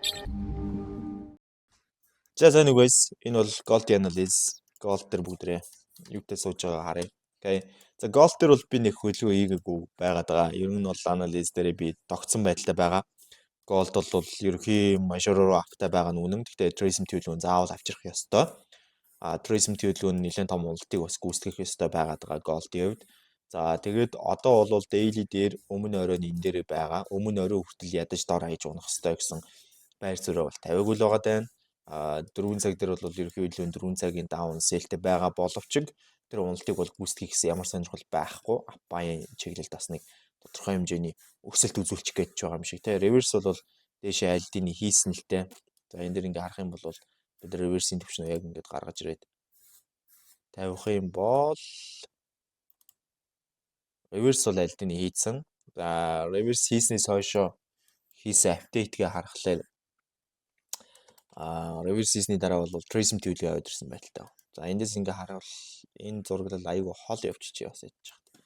За сайн уу guys. Энэ бол Gold Analysis. Gold дээр бүгдрээ юутай сууж байгаа харъя. Окей. За Gold дээр бол би нэг хөлөө хийгээгүй байгаад байгаа. Ер нь бол анализ дээрээ би тогтсон байдалтай байгаа. Gold бол ерөнхий Majororo аптай байгаа нь үнэн. Гэхдээ Tracing төлөвлөгөө заавал авчрах ёстой. Tracing төлөвлөгөө нь нэлээд том уналтыг бас гүйцэтгэх ёстой байгаад байгаа Gold-ийн хувьд. За тэгээд одоо бол daily дээр өмнө оройн энэ дээр байгаа. Өмнө орой хүртэл ядаж дор хаяж унах ёстой гэсэн байр суурь бол тавиагүй л байгаа даа. 4 цаг дээр бол ерөнхийдөө 4 цагийн даун сэлтэй байгаа боловч тэр уналтыг бол гүйцэтгэх гэсэн ямар сонирхол байхгүй. Аппаийн чиглэлд бас нэг тодорхой хэмжээний өсөлт үзүүлчих гэж байгаа юм шиг те. Реверс бол дээшээ альдины хийсэн л те. За энэ дэр ингээ харах юм бол бид реверсийн төвчнөө яг ингээд гаргаж ирээд тавих юм бол реверс бол альдины хийсэн. За реверс хийснээс хойшоо хийсэн апдейтгээ харахад reverse season-ийн дараа бол Tracing төлөвлөгөө аваад ирсэн байдалтай. За эндээс ингээ харвал энэ зураглал аюу хол явчихъя бас ядж байгаа.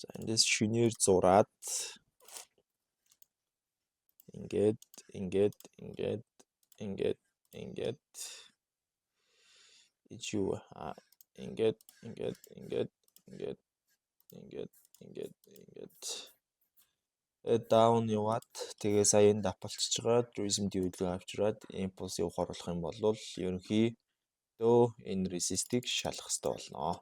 За эндээс шинээр зураад ингээд ичүү ингээд даун яваад тэгээ сая энд апалчж байгаа Tracing төлөвлөгөө авчираад импульс явах оруулах юм бол ерөнхийдөө энэ resist-ийг шалах хэрэгтэй болно.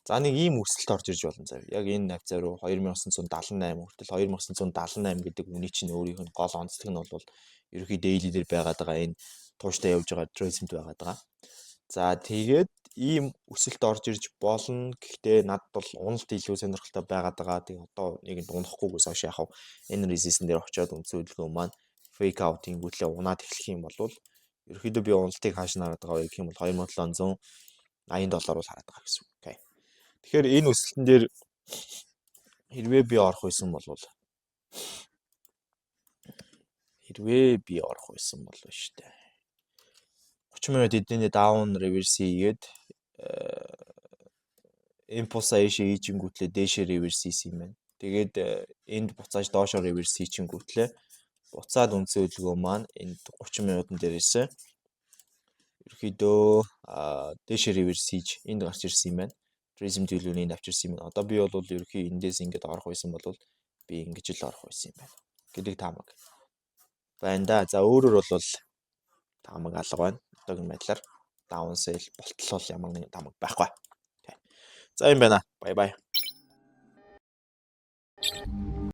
За нэг ийм өсөлт орж ирж болно зав. Яг энэ навцаа руу 2978 хүртэл 2978 гэдэг үний чинь өөрийнх нь гол онцлог нь бол ерөнхий daily дээр байгаад байгаа энэ тууштай явж байгаа Tracing байгаад байгаа. За тэгээд ийм өсөлт орж ирж болно. Гэхдээ надад бол уналт илүү сонирхолтой байгаад байгаа. Тэгээ одоо нэгэнд унахгүйгээс хойш яхав энэ resistance дээр очиод үнцүүлгөө маань fake out ингүүтлээ унаад эхлэх юм бол ерөөхдөө би уналтыг хааш нараад байгаа вэ гэх юм бол $2780 бол хараад байгаа гэсэн үг. Окей. Тэгэхээр энэ өсөлтөн дээр хэрвээ би орох байсан бол штэ 30 минут эдний даун реверс хийгээд импульс аяшаа хийчингүүтлээ дээшээ реверс хийсэн юм байна. Тэгээд энд буцааж доошоо реверс хийчингүүтлээ буцаад үнцүүлгөө маань энд 30 минутын дээрээс ерөөхдөө дээшээ реверс хийж энд гарч ирсэн юм байна. Tracing төлөвлөгөөний энд авчирсан юм байна. Одоо би бол ерөөхдөө эндээс ингэж орох байсан бол би ингэж л орох байсан юм байна. Гэдэг таамаг байна да. За өөрөөр бол таамаг алга байна. Одоогийн байдлаар даун сел болтол ямар нэгэн таамаг байхгүй. За юм байна. Бай бай.